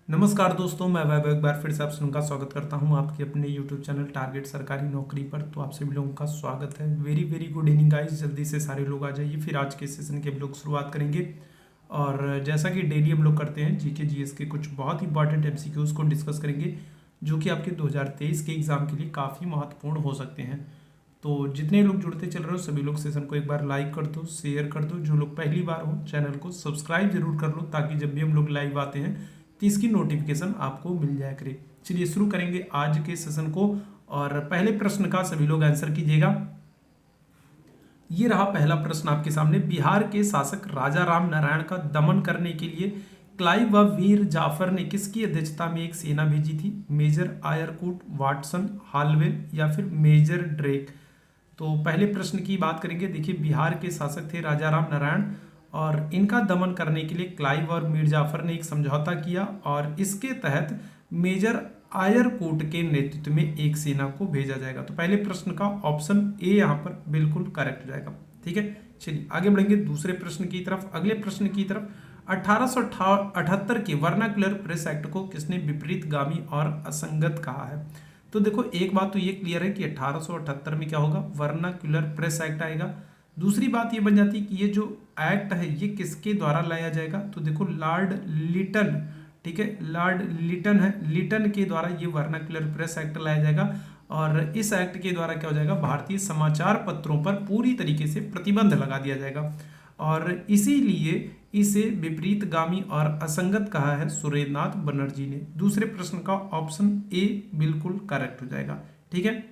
नमस्कार दोस्तों, मैं वैभव एक बार फिर से आप सबका स्वागत करता हूं आपके अपने YouTube चैनल टारगेट सरकारी नौकरी पर। तो आप सभी लोगों का स्वागत है। Very very good evening guys, जल्दी से सारे लोग आ जाइए। फिर आज के सेशन की हम लोग शुरुआत करेंगे। और जैसा कि डेली हम लोग करते हैं, जीके जीएस के कुछ बहुत इंपॉर्टेंट एमसीक्यूज को डिस्कस करेंगे जो कि आपके 2023 के एग्जाम के लिए काफ़ी महत्वपूर्ण हो सकते हैं। तो जितने लोग जुड़ते चल रहे हो सभी लोग सेशन को एक बार लाइक कर दो, शेयर कर दो। जो लोग पहली बार हो चैनल को सब्सक्राइब जरूर कर लो, ताकि जब भी हम लोग लाइव आते हैं तो इसकी नोटिफिकेशन आपको मिल जाया करे। चलिए शुरू करेंगे आज के सेशन को। और पहले प्रश्न का सभी लोग आंसर कीजिएगा। ये रहा पहला प्रश्न आपके सामने। बिहार के शासक राजा राम नारायण का दमन करने के लिए क्लाइव व वीर जाफर ने किसकी अध्यक्षता में एक सेना भेजी थी? मेजर आयरकूट, वाटसन, हालवेल या फिर मेजर ड्रेक? तो पहले प्रश्न की बात करेंगे। देखिए, बिहार के शासक थे राजा राम नारायण और इनका दमन करने के लिए क्लाइव और मीर जाफर ने एक समझौता किया और इसके तहत मेजर आयरकूट के नेतृत्व में एक सेना को भेजा जाएगा। तो पहले प्रश्न का ऑप्शन ए यहाँ पर बिल्कुल करेक्ट हो जाएगा। ठीक है, चलिए आगे बढ़ेंगे दूसरे प्रश्न की तरफ, अगले प्रश्न की तरफ। 1878 के वर्नाक्युलर प्रेस एक्ट को किसने विपरीतगामी और असंगत कहा है? तो देखो, एक बात तो ये क्लियर है कि 1878 में क्या होगा, वर्नाक्युलर प्रेस एक्ट आएगा। दूसरी बात ये बन जाती है कि ये जो एक्ट है ये किसके द्वारा लाया जाएगा? तो देखो, लॉर्ड लिटन, ठीक है, लॉर्ड लिटन है, लिटन के द्वारा ये वर्नाक्युलर प्रेस एक्ट लाया जाएगा। और इस एक्ट के द्वारा क्या हो जाएगा, भारतीय समाचार पत्रों पर पूरी तरीके से प्रतिबंध लगा दिया जाएगा और इसीलिए इसे विपरीतगामी और असंगत कहा है सुरेंद्रनाथ बनर्जी ने। दूसरे प्रश्न का ऑप्शन ए बिल्कुल करेक्ट हो जाएगा। ठीक है,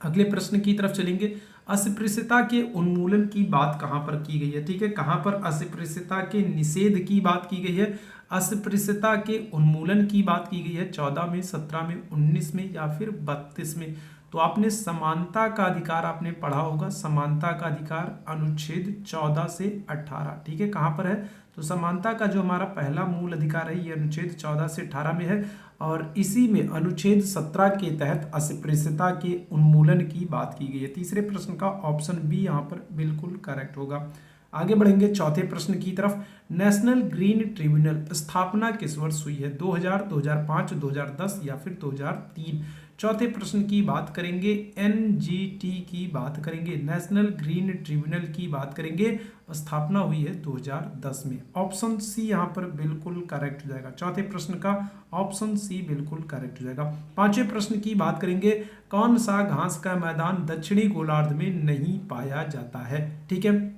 अगले प्रश्न की तरफ चलेंगे। अस्पृश्यता के उन्मूलन की बात कहां पर की गई है? ठीक है, कहां पर अस्पृश्यता के निषेध की बात की गई है? अस्पृश्यता के उन्मूलन की बात की गई है 14 में, 17 में, 19 में या फिर 32 में? तो आपने समानता का अधिकार आपने पढ़ा होगा। समानता का अधिकार अनुच्छेद 14 से 18, ठीक है, कहां पर है? तो समानता का जो हमारा पहला मूल अधिकार है ये अनुच्छेद 14 से 18 में है और इसी में अनुच्छेद 17 के तहत अस्पृश्यता के उन्मूलन की बात की गई है। तीसरे प्रश्न का ऑप्शन बी यहाँ पर बिल्कुल करेक्ट होगा। आगे बढ़ेंगे चौथे प्रश्न की तरफ। नेशनल ग्रीन ट्रिब्यूनल स्थापना किस वर्ष हुई है? 2000, 2005, 2010 या फिर 2003? चौथे प्रश्न की बात करेंगे, एनजीटी की बात करेंगे, नेशनल ग्रीन ट्रिब्यूनल की बात करेंगे। स्थापना हुई है 2010 में। ऑप्शन सी यहाँ पर बिल्कुल करेक्ट हो जाएगा। चौथे प्रश्न का ऑप्शन सी बिल्कुल करेक्ट हो जाएगा। पांचवें प्रश्न की बात करेंगे, कौन सा घास का मैदान दक्षिणी गोलार्ध में नहीं पाया जाता है? ठीक है,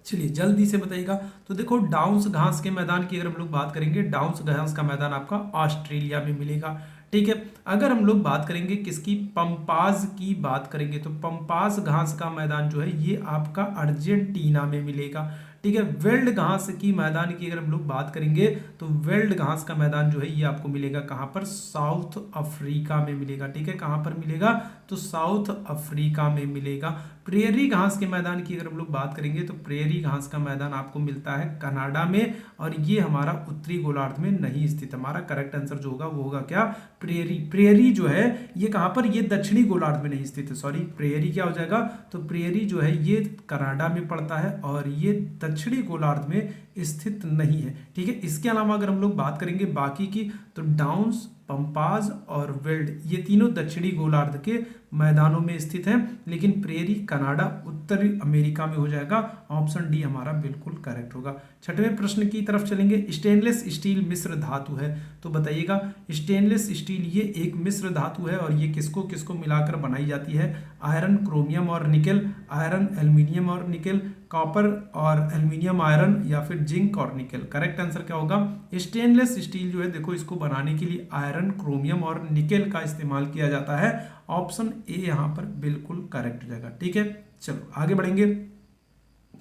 चलिए जल्दी से बताइएगा। तो देखो, डाउन्स घास के मैदान की अगर हम लोग बात करेंगे, डाउन्स घास का मैदान आपका ऑस्ट्रेलिया में मिलेगा। ठीक है, अगर हम लोग बात करेंगे किसकी, पंपाज की बात करेंगे, तो पंपास घास का मैदान जो है ये आपका अर्जेंटीना में मिलेगा। ठीक है, वेल्ड घास की मैदान की अगर हम लोग बात करेंगे तो वेल्ड घास का मैदान जो है ये आपको मिलेगा कहाँ पर? साउथ अफ्रीका में मिलेगा। ठीक है, कहाँ पर मिलेगा? तो साउथ अफ्रीका में मिलेगा। प्रेयरी घास के मैदान की अगर हम लोग बात करेंगे तो प्रेयरी घास का मैदान आपको मिलता है कनाडा में और ये हमारा उत्तरी गोलार्ध में नहीं स्थित। हमारा करेक्ट आंसर जो होगा वो होगा क्या? प्रेयरी। प्रेयरी जो है ये कहाँ पर? ये दक्षिणी गोलार्ध में नहीं स्थित है। सॉरी, प्रेयरी क्या हो जाएगा? तो प्रेयरी जो है ये कनाडा में पड़ता है और ये दक्षिणी गोलार्ध में स्थित नहीं है। ठीक है, इसके अलावा अगर हम लोग बात करेंगे बाकी की, तो डाउन्स, पंपाज और वेल्ड ये तीनों दक्षिणी गोलार्ध के मैदानों में स्थित हैं, लेकिन प्रेयरी कनाडा उत्तरी अमेरिका में हो जाएगा। ऑप्शन डी हमारा बिल्कुल करेक्ट होगा। छठवें प्रश्न की तरफ चलेंगे। स्टेनलेस स्टील मिश्र धातु है, तो बताइएगा स्टेनलेस स्टील ये एक मिश्र धातु है और ये किसको किसको मिलाकर बनाई जाती है? आयरन, क्रोमियम और निकेल, आयरन, एल्यूमिनियम और निकेल, कॉपर और एल्यूमिनियम आयरन या फिर जिंक और निकेल? करेक्ट आंसर क्या होगा? स्टेनलेस स्टील जो है देखो इसको बनाने के लिए आयरन, क्रोमियम और निकेल का इस्तेमाल किया जाता है। ऑप्शन ए यहाँ पर बिल्कुल करेक्ट हो जाएगा। ठीक है, चलो आगे बढ़ेंगे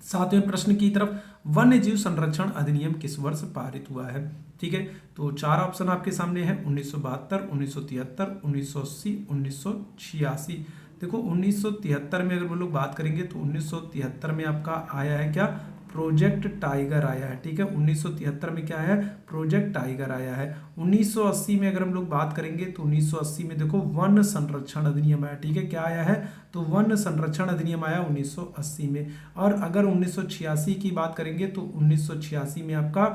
सातवें प्रश्न की तरफ। वन्य जीव संरक्षण अधिनियम किस वर्ष पारित हुआ है? ठीक है, तो चार ऑप्शन आपके सामने है, 1972, 1973, 1980, 1986। देखो 1973 में अगर हम लोग बात करेंगे तो 1973 में आपका आया है क्या? प्रोजेक्ट टाइगर आया है। ठीक है, 1973 में क्या है? प्रोजेक्ट टाइगर आया है। 1980 में अगर हम लोग बात करेंगे तो 1980 में देखो वन संरक्षण अधिनियम आया। ठीक है, क्या आया है? तो वन संरक्षण अधिनियम आया 1980 में। और अगर 1986 की बात करेंगे तो 1986 में आपका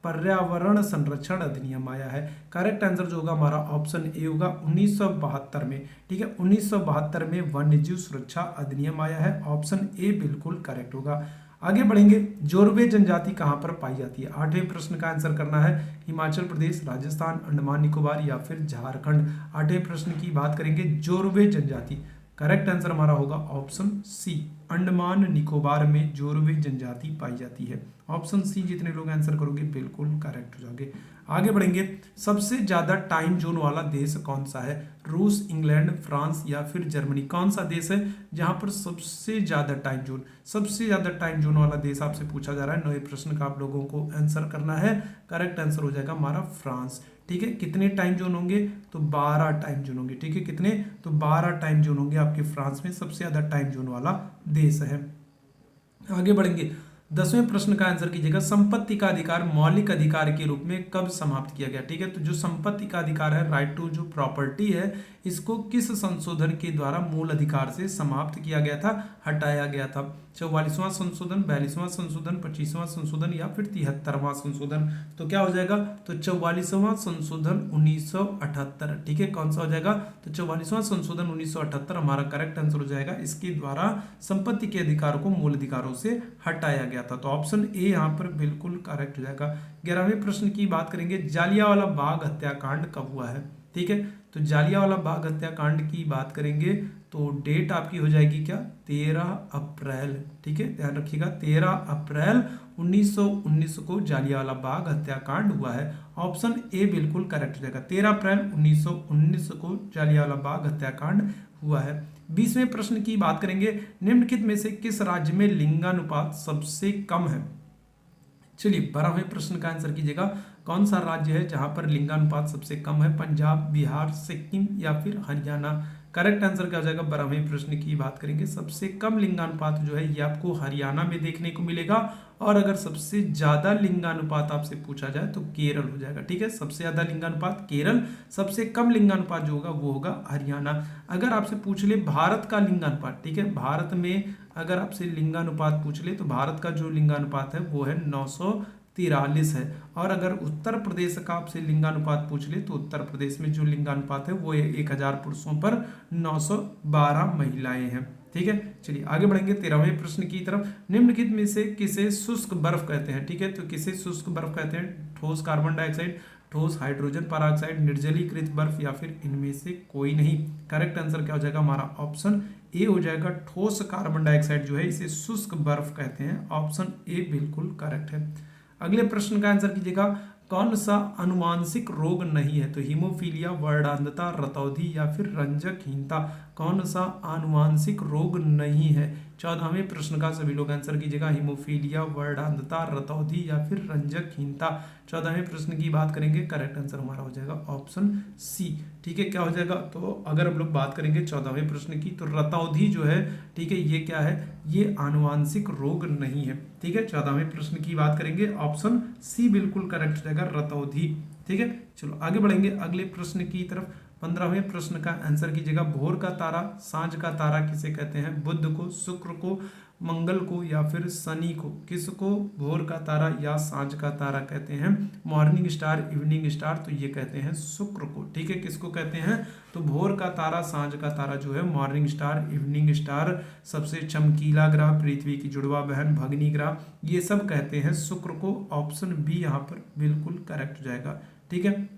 पर्यावरण संरक्षण अधिनियम आया है? करेक्ट आंसर जो होगा हमारा ऑप्शन ए होगा 1972 में। ठीक है, 1972 में वन्य जीव सुरक्षा अधिनियम आया है। ऑप्शन ए बिल्कुल करेक्ट होगा। आगे बढ़ेंगे, जोरवे जनजाति कहाँ पर पाई जाती है? 8वें प्रश्न का आंसर करना है। हिमाचल प्रदेश, राजस्थान, अंडमान निकोबार या फिर झारखंड। 8वें प्रश्न की बात करेंगे, जोरवे जनजाति। करेक्ट आंसर हमारा होगा ऑप्शन सी, अंडमान निकोबार में जोरवे जनजाति पाई जाती है। ऑप्शन सी जितने लोग आंसर करोगे बिल्कुल करेक्ट हो जाओगे। आगे बढ़ेंगे, सबसे ज्यादा टाइम जोन वाला देश कौन सा है? रूस, इंग्लैंड, फ्रांस या फिर जर्मनी? कौन सा देश है जहां पर सबसे ज्यादा टाइम जोन, सबसे ज्यादा टाइम जोन वाला देश आपसे पूछा जा रहा है? 9वें प्रश्न का आप लोगों को आंसर करना है। करेक्ट आंसर हो जाएगा हमारा फ्रांस। ठीक है, कितने टाइम जोन होंगे? तो 12 टाइम जोन होंगे। ठीक है, कितने? तो 12 टाइम जोन होंगे आपके फ्रांस में, सबसे ज्यादा टाइम जोन वाला देश है। आगे बढ़ेंगे, 10वें प्रश्न का आंसर कीजिएगा, संपत्ति का अधिकार मौलिक अधिकार के रूप में कब समाप्त किया गया? ठीक है, तो जो संपत्ति का अधिकार है, राइट टू जो प्रॉपर्टी है, इसको किस संशोधन के द्वारा मूल अधिकार से समाप्त किया गया था, हटाया गया था? 44वां संशोधन, 42वां संशोधन, 25वां संशोधन या फिर 73वां संशोधन? तो क्या हो जाएगा? तो 44वां संशोधन 1978। ठीक है, कौन सा हो जाएगा? तो 44वां संशोधन 1978 हमारा करेक्ट आंसर हो जाएगा। इसके द्वारा संपत्ति के अधिकारों को मूल अधिकारों से हटाया गया था। तो ऑप्शन ए यहाँ पर बिल्कुल करेक्ट हो जाएगा। 11वें प्रश्न की बात करेंगे, जालियांवाला बाग हत्याकांड कब हुआ है? ठीक है, तो जालियांवाला बाग हत्याकांड की बात करेंगे तो डेट आपकी हो जाएगी क्या? 13 अप्रैल। ठीक है, ध्यान रखिएगा, 13 अप्रैल 1919 को जालियांवाला बाग हत्याकांड हुआ है। ऑप्शन ए बिल्कुल करेक्ट हो जाएगा। 13 अप्रैल 1919 को जालियांवाला बाग हत्याकांड हुआ है। 20वें प्रश्न की बात करेंगे, निम्नलिखित में से किस राज्य में लिंगानुपात सबसे कम है? चलिए 12वें प्रश्न का आंसर कीजिएगा, कौन सा राज्य है जहां पर लिंगानुपात सबसे कम है? पंजाब, बिहार, सिक्किम या फिर हरियाणा? करेक्ट आंसर क्या हो जाएगा? 12वें प्रश्न की बात करेंगे, सबसे कम लिंगानुपात जो है ये आपको हरियाणा में देखने को मिलेगा, और अगर सबसे ज्यादा लिंगानुपात आपसे पूछा जाए तो केरल हो जाएगा। ठीक है, सबसे ज्यादा लिंगानुपात केरल, सबसे कम लिंगानुपात जो होगा वो होगा हरियाणा। अगर आपसे पूछ ले भारत का लिंगानुपात, ठीक है, भारत में अगर आपसे लिंगानुपात पूछ ले तो भारत का जो लिंगानुपात है वो है 943 है। और अगर उत्तर प्रदेश का आपसे लिंगानुपात पूछ ले तो उत्तर प्रदेश में जो लिंगानुपात है वो 1000 पुरुषों पर 912 महिलाएं हैं। ठीक है, चलिए आगे बढ़ेंगे 13वें प्रश्न की तरफ। निम्नलिखित में से किसे शुष्क बर्फ कहते हैं? ठीक है, तो किसे शुष्क बर्फ कहते हैं? ठोस कार्बन डाइऑक्साइड, ठोस हाइड्रोजन पेरोक्साइड, निर्जलीकृत बर्फ या फिर इनमें से कोई नहीं? करेक्ट आंसर क्या हो जाएगा? हमारा ऑप्शन ए हो जाएगा, ठोस कार्बन डाइऑक्साइड जो है इसे शुष्क बर्फ कहते हैं। ऑप्शन ए बिल्कुल करेक्ट है। अगले प्रश्न का आंसर कीजिएगा, कौन सा अनुवांशिक रोग नहीं है? तो हीमोफीलिया, वर्णांधता, रतौंधी या फिर रंजकहीनता? कौन सा अनुवांशिक रोग नहीं है? 14वें प्रश्न का सभी लोग आंसर कीजिएगा, हीमोफीलिया, वर्णांधता, रतौंधी या फिर रंजकहीनता? 14वें प्रश्न की बात करेंगे, करेक्ट आंसर हमारा हो जाएगा ऑप्शन सी। ठीक है, क्या हो जाएगा? तो अगर हम लोग बात करेंगे 14वें प्रश्न की, तो रतौंधी जो है, ठीक है, ये क्या है? ये आनुवांशिक रोग नहीं है। ठीक है, 14वें प्रश्न की बात करेंगे, ऑप्शन सी बिल्कुल करेक्ट हो जाएगा, रतौंधी। ठीक है, चलो आगे बढ़ेंगे अगले प्रश्न की तरफ। 15वें प्रश्न का आंसर कीजिएगा, भोर का तारा, सांझ का तारा किसे कहते हैं? बुध को, शुक्र को, मंगल को या फिर शनि को? किसको भोर का तारा या सांझ का तारा कहते हैं? मॉर्निंग स्टार, इवनिंग स्टार, तो ये कहते हैं शुक्र को। ठीक है, किसको कहते हैं? तो भोर का तारा, सांझ का तारा जो है, मॉर्निंग स्टार, इवनिंग स्टार, सबसे चमकीला ग्रह, पृथ्वी की जुड़वा बहन, भगनी ग्रह, ये सब कहते हैं शुक्र को। ऑप्शन बी यहाँ पर बिल्कुल करेक्ट हो जाएगा। ठीक है,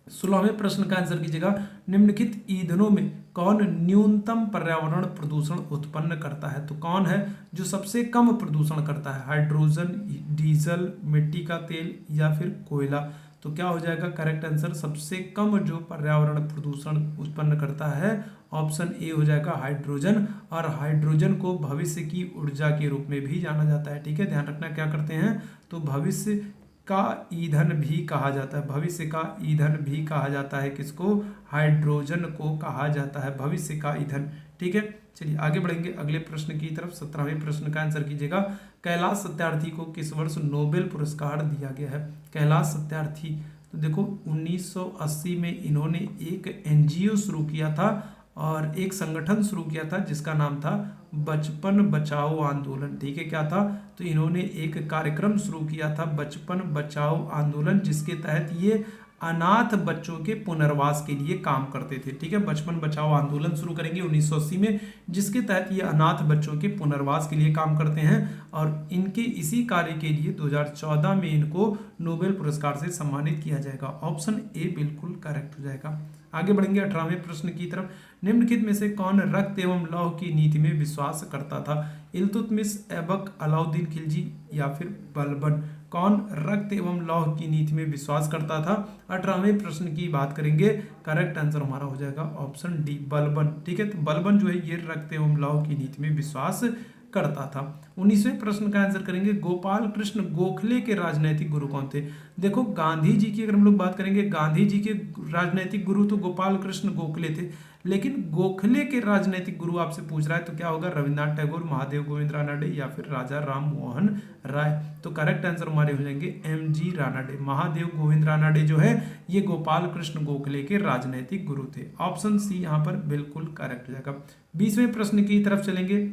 16वें प्रश्न का आंसर कीजिएगा, निम्नलिखित ईंधनों में कौन न्यूनतम पर्यावरण प्रदूषण उत्पन्न करता है? तो कौन है जो सबसे कम प्रदूषण करता है? हाइड्रोजन, डीजल, मिट्टी का तेल या फिर कोयला? तो क्या हो जाएगा करेक्ट आंसर? सबसे कम जो पर्यावरण प्रदूषण उत्पन्न करता है, ऑप्शन ए हो जाएगा हाइड्रोजन। और हाइड्रोजन को भविष्य की ऊर्जा के रूप में भी जाना जाता है। ठीक है, ध्यान रखना क्या करते हैं, तो भविष्य का ईंधन भी कहा जाता है। भविष्य का ईंधन भी कहा जाता है किसको? हाइड्रोजन को कहा जाता है भविष्य का ईंधन। ठीक है, चलिए आगे बढ़ेंगे अगले प्रश्न की तरफ। 17वें प्रश्न का आंसर कीजिएगा, कैलाश सत्यार्थी को किस वर्ष नोबेल पुरस्कार दिया गया है? कैलाश सत्यार्थी, तो देखो 1980 में इन्होंने एक एनजीओ शुरू किया था और एक संगठन शुरू किया था जिसका नाम था बचपन बचाओ आंदोलन। ठीक है, क्या था, तो इन्होंने एक कार्यक्रम शुरू किया था बचपन बचाओ आंदोलन, जिसके तहत ये अनाथ बच्चों के पुनर्वास के लिए काम करते थे। ठीक है, बचपन बचाओ आंदोलन शुरू करेंगे 1980 में, जिसके तहत ये अनाथ बच्चों के पुनर्वास के लिए काम करते हैं और इनके इसी कार्य के लिए 2014 में इनको नोबेल पुरस्कार से सम्मानित किया जाएगा। ऑप्शन ए बिल्कुल करेक्ट हो जाएगा। आगे बढ़ेंगे 18वें प्रश्न की तरफ। निम्नलिखित में से कौन रक्त एवं लौह की नीति में विश्वास करता था? इल्तुतमिश, ऐबक, अलाउद्दीन खिलजी या फिर बलबन। कौन रक्त एवं लौह की नीति में विश्वास करता था? 18वें प्रश्न की बात करेंगे, करेक्ट आंसर हमारा हो जाएगा ऑप्शन डी, बलबन। ठीक है, तो बलबन जो है ये रक्त एवं लौह की नीति में विश्वास करता था। 19वें प्रश्न का आंसर करेंगे, गोपाल कृष्ण गोखले के राजनैतिक गुरु कौन थे? देखो, गांधी जी की अगर हम लोग बात करेंगे, गांधी जी के राजनैतिक गुरु तो गोपाल कृष्ण गोखले थे, लेकिन गोखले के राजनैतिक गुरु आपसे पूछ रहा है तो क्या होगा? रविन्द्रनाथ टैगोर, महादेव गोविंद रानडे या फिर राजा राम मोहन राय। तो करेक्ट आंसर हमारे हो जाएंगे MG रानडे। महादेव गोविंद रानडे जो है ये गोपाल कृष्ण गोखले के राजनैतिक गुरु थे। ऑप्शन सी यहाँ पर बिल्कुल करेक्ट हो जाएगा। 20वें प्रश्न की तरफ चलेंगे।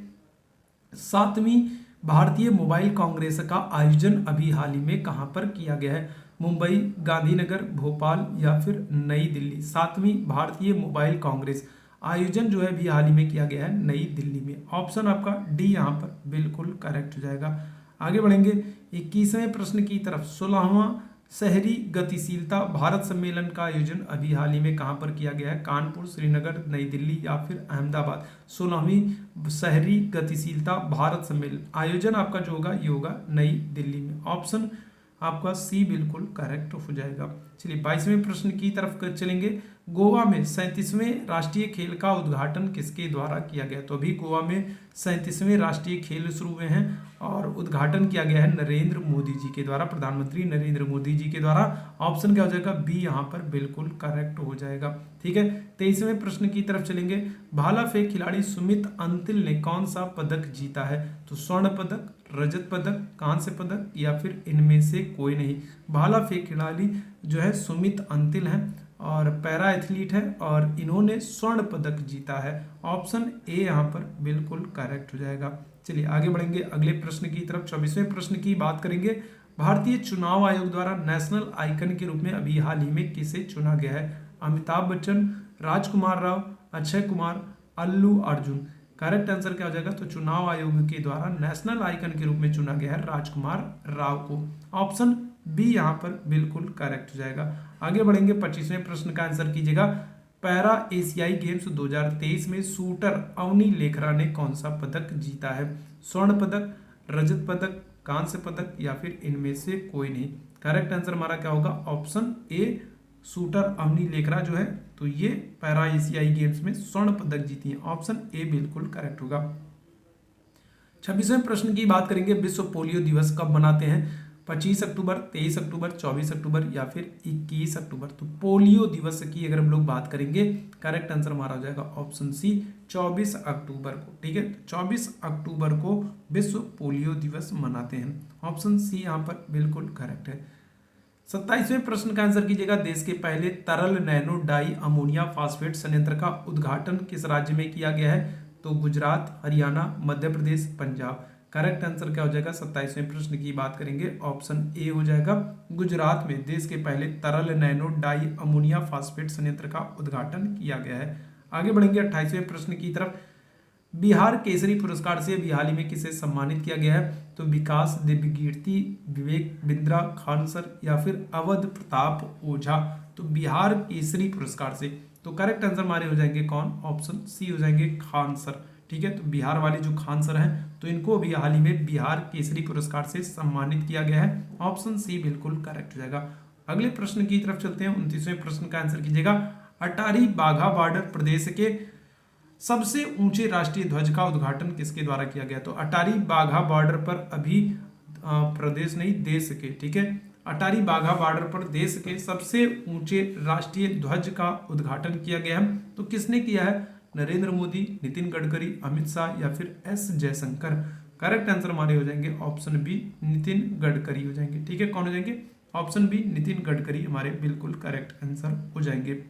7वीं भारतीय मोबाइल कांग्रेस का आयोजन अभी हाल ही में कहां पर किया गया है? मुंबई, गांधीनगर, भोपाल या फिर नई दिल्ली। 7वीं भारतीय मोबाइल कांग्रेस आयोजन जो है अभी हाल ही में किया गया है नई दिल्ली में। ऑप्शन आपका डी यहाँ पर बिल्कुल करेक्ट हो जाएगा। आगे बढ़ेंगे 21वें प्रश्न की तरफ। 16वां शहरी गतिशीलता भारत सम्मेलन का आयोजन अभी हाल ही में कहां पर किया गया है? कानपुर, श्रीनगर, नई दिल्ली या फिर अहमदाबाद। 16वीं शहरी गतिशीलता भारत सम्मेलन आयोजन आपका जो होगा ये होगा नई दिल्ली में। ऑप्शन आपका सी बिल्कुल करेक्ट हो जाएगा। चलिए 22वें प्रश्न की तरफ चलेंगे। गोवा में 37वें राष्ट्रीय खेल का उद्घाटन किसके द्वारा किया गया? तो अभी गोवा में 37वें राष्ट्रीय खेल शुरू हुए हैं और उद्घाटन किया गया है नरेंद्र मोदी जी के द्वारा, प्रधानमंत्री नरेंद्र मोदी जी के द्वारा। ऑप्शन क्या हो जाएगा? बी यहाँ पर बिल्कुल करेक्ट हो जाएगा। ठीक है, 23वें प्रश्न की तरफ चलेंगे। भाला फेंक खिलाड़ी सुमित अंतिल ने कौन सा पदक जीता है? तो स्वर्ण पदक, रजत पदक, कांस्य पदक या फिर इनमें से कोई नहीं। भाला फेंक खिलाड़ी जो है सुमित अंतिल हैं और पैरा एथलीट है और इन्होंने स्वर्ण पदक जीता है। ऑप्शन ए यहाँ पर बिल्कुल करेक्ट हो जाएगा। चलिए आगे बढ़ेंगे अगले प्रश्न की तरफ। 24वें प्रश्न की बात करेंगे। भारतीय चुनाव आयोग द्वारा नेशनल आइकन के रूप में अभी हाल ही में किसे चुना गया है? अमिताभ बच्चन, राजकुमार राव, अक्षय कुमार, अल्लू अर्जुन। करेक्ट आंसर क्या हो जाएगा? तो चुनाव आयोग के द्वारा नेशनल आइकन के रूप में चुना गया है राजकुमार राव को। ऑप्शन बी यहाँ पर बिल्कुल करेक्ट हो जाएगा। आगे बढ़ेंगे 25वें प्रश्न का आंसर कीजिएगा। पैरा एशियाई गेम्स 2023 में शूटर अवनी लेखरा ने कौन सा पदक जीता है? स्वर्ण पदक, रजत पदक, कांस्य पदक या फिर इनमें से कोई नहीं। करेक्ट आंसर हमारा क्या होगा? Option A, shooter Avani Lekhara जो है तो ये पैरा एशियाई गेम्स में स्वर्ण पदक जीती है। ऑप्शन ए बिल्कुल करेक्ट होगा। 26वें प्रश्न की बात करेंगे। विश्व पोलियो दिवस कब मनाते हैं? 25 अक्टूबर, 23 अक्टूबर, 24 अक्टूबर या फिर 21 अक्टूबर। तो पोलियो दिवस की अगर हम लोग बात करेंगे, करेक्ट आंसर हमारा हो जाएगा ऑप्शन सी, 24 अक्टूबर को। ठीक है, 24 अक्टूबर को विश्व पोलियो दिवस मनाते हैं। ऑप्शन सी यहाँ पर बिल्कुल करेक्ट है। 27वें प्रश्न का आंसर कीजिएगा। देश के पहले तरल नैनो डाई अमोनिया फास्फेट संयंत्र का उद्घाटन किस राज्य में किया गया है? तो गुजरात, हरियाणा, मध्य प्रदेश, पंजाब। करेक्ट आंसर क्या हो जाएगा? 27वें प्रश्न की बात करेंगे, ऑप्शन ए हो जाएगा। गुजरात में देश के पहले तरल नैनो डाई अमोनिया फास्फेट संयंत्र का उद्घाटन किया गया है। आगे बढ़ेंगे 28वें प्रश्न की तरफ। बिहार केसरी पुरस्कार से अभी हाल ही में किसे सम्मानित किया गया है? तो विकास दिव्यकीर्ति, विवेक बिंद्रा खान सर या फिर अवध प्रताप ओझा। तो बिहार केसरी पुरस्कार से तो करेक्ट आंसर हमारे हो जाएंगे कौन? ऑप्शन सी हो जाएंगे खान सर। ठीक है, तो बिहार वाले जो खान सर हैं तो इनको अभी हाल ही में बिहार केसरी पुरस्कार से सम्मानित किया गया है। ऑप्शन सी बिल्कुल करेक्ट हो जाएगा। अगले प्रश्न की तरफ चलते हैं। 29वें प्रश्न का आंसर कीजिएगा। अटारी बाघा बॉर्डर प्रदेश के सबसे ऊंचे राष्ट्रीय ध्वज का उद्घाटन किसके द्वारा किया गया? तो अटारी बाघा बॉर्डर पर अभी प्रदेश नहीं देश के, ठीक है, अटारी बाघा बॉर्डर पर देश के सबसे ऊंचे राष्ट्रीय ध्वज का उद्घाटन किया गया है। तो किसने किया है? नरेंद्र मोदी, नितिन गडकरी, अमित शाह या फिर एस जयशंकर। करेक्ट आंसर हमारे हो जाएंगे ऑप्शन बी, नितिन गडकरी हो जाएंगे। ठीक है, कौन हो जाएंगे? ऑप्शन बी नितिन गडकरी हमारे बिल्कुल करेक्ट आंसर हो जाएंगे।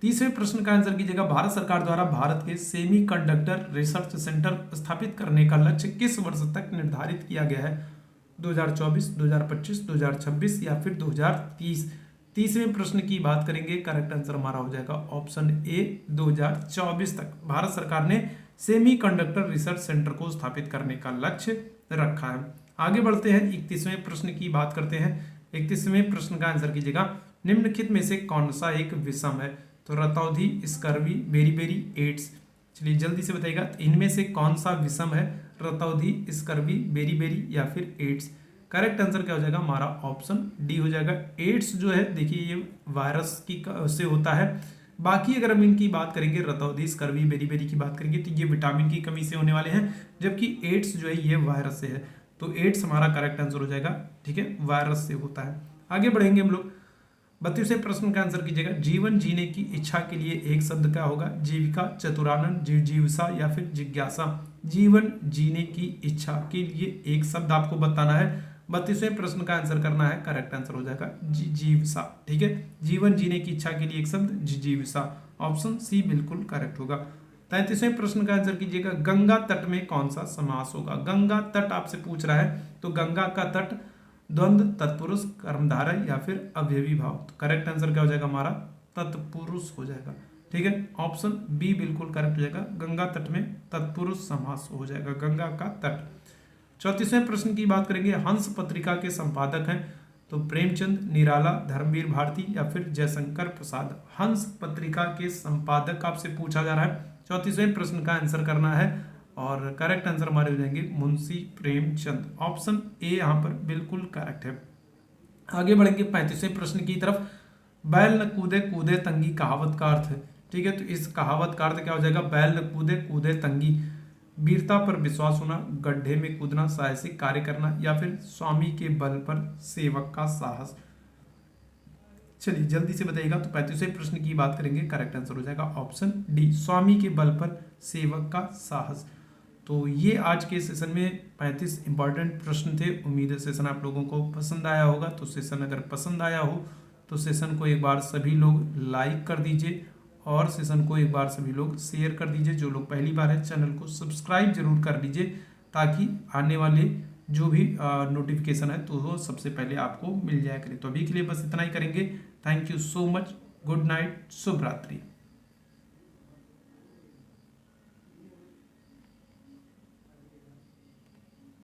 30वें प्रश्न का आंसर कीजिएगा, भारत सरकार द्वारा भारत के सेमीकंडक्टर रिसर्च सेंटर स्थापित करने का लक्ष्य किस वर्ष तक निर्धारित किया गया है? 2024, 2025, 2026 या फिर 2030? 30वें प्रश्न की बात करेंगे, करेक्ट आंसर हमारा हो जाएगा ऑप्शन ए 2024 तक भारत सरकार ने सेमीकंडक्टर रिसर्च सेंटर को स्थापित करने का लक्ष्य रखा है। आगे बढ़ते हैं, 31वें प्रश्न की बात करते हैं। 31वें प्रश्न का आंसर कीजिएगा, निम्नलिखित में से कौन सा एक विषम है? तो रतौंधी, स्कर्वी, बेरी एड्स। चलिए जल्दी से बताइएगा, इनमें से कौन सा विषम है? रतौंधी, स्कर्वी, बेरी या फिर एड्स? करेक्ट आंसर क्या हो जाएगा हमारा? ऑप्शन डी हो जाएगा। एड्स जो है देखिए ये वायरस की से होता है। बाकी अगर हम इनकी बात करेंगे, रतौंधी, स्कर्वी, बेरी की बात करेंगे तो ये विटामिन की कमी से होने वाले हैं, जबकि एड्स जो है ये वायरस से है। तो एड्स हमारा करेक्ट आंसर हो जाएगा, ठीक है, वायरस से होता है। आगे बढ़ेंगे हम लोग, 32वें प्रश्न का आंसर कीजिएगा, जीवन जीने की इच्छा के लिए एक शब्द क्या होगा? जीविका, चतुरानंद, जिज्ञासा या फिर जिज्ञासा? जीवन जीने की इच्छा के लिए एक शब्द आपको बताना है। 32वें प्रश्न का आंसर करना है, करेक्ट आंसर हो जाएगा जिज्ञासा, ठीक है। जीवन जीने की इच्छा के लिए एक शब्द जिज्ञासा, ऑप्शन सी बिल्कुल करेक्ट होगा। 33वें प्रश्न का आंसर कीजिएगा, गंगा तट में कौन सा समास होगा? गंगा तट आपसे पूछ रहा है, तो गंगा का तट द्वंद्व, तत्पुरुष, कर्मधारय या फिर अवयवी भाव? तो करेक्ट आंसर क्या हो जाएगा हमारा? तत्पुरुष हो जाएगा, ठीक है, ऑप्शन बी बिल्कुल करेक्ट हो जाएगा। गंगा तट में तत्पुरुष समास हो जाएगा, गंगा का तट। 34वें प्रश्न की बात करेंगे, हंस पत्रिका के संपादक हैं तो प्रेमचंद, निराला, धर्मवीर भारती या फिर जयशंकर प्रसाद? हंस पत्रिका के संपादक आपसे पूछा जा रहा है, 34वें प्रश्न का आंसर करना है और करेक्ट आंसर हमारे हो जाएंगे मुंशी प्रेमचंद, ऑप्शन ए यहाँ पर बिल्कुल करेक्ट है। आगे बढ़ेंगे 35वें प्रश्न की तरफ, बैल न कूदे कूदे तंगी कहावत का अर्थ है, ठीक है, तो इस कहावत का अर्थ क्या हो जाएगा? बैल न कूदे कूदे तंगी, वीरता पर विश्वास होना, गड्ढे में कूदना, साहसिक कार्य करना या फिर स्वामी के बल पर सेवक का साहस? चलिए जल्दी से बताइएगा। तो 35वें प्रश्न की बात करेंगे, करेक्ट आंसर हो जाएगा ऑप्शन डी, स्वामी के बल पर सेवक का साहस। तो ये आज के सेशन में 35 इंपॉर्टेंट प्रश्न थे। उम्मीद है सेशन आप लोगों को पसंद आया होगा। तो सेशन अगर पसंद आया हो तो सेशन को एक बार सभी लोग लाइक कर दीजिए और सेशन को एक बार सभी लोग शेयर कर दीजिए। जो लोग पहली बार है चैनल को सब्सक्राइब जरूर कर लीजिए, ताकि आने वाले जो भी नोटिफिकेशन है तो वो सबसे पहले आपको मिल जाया करे। तो अभी के लिए बस इतना ही करेंगे। Thank you so much, good night, शुभ रात्रि।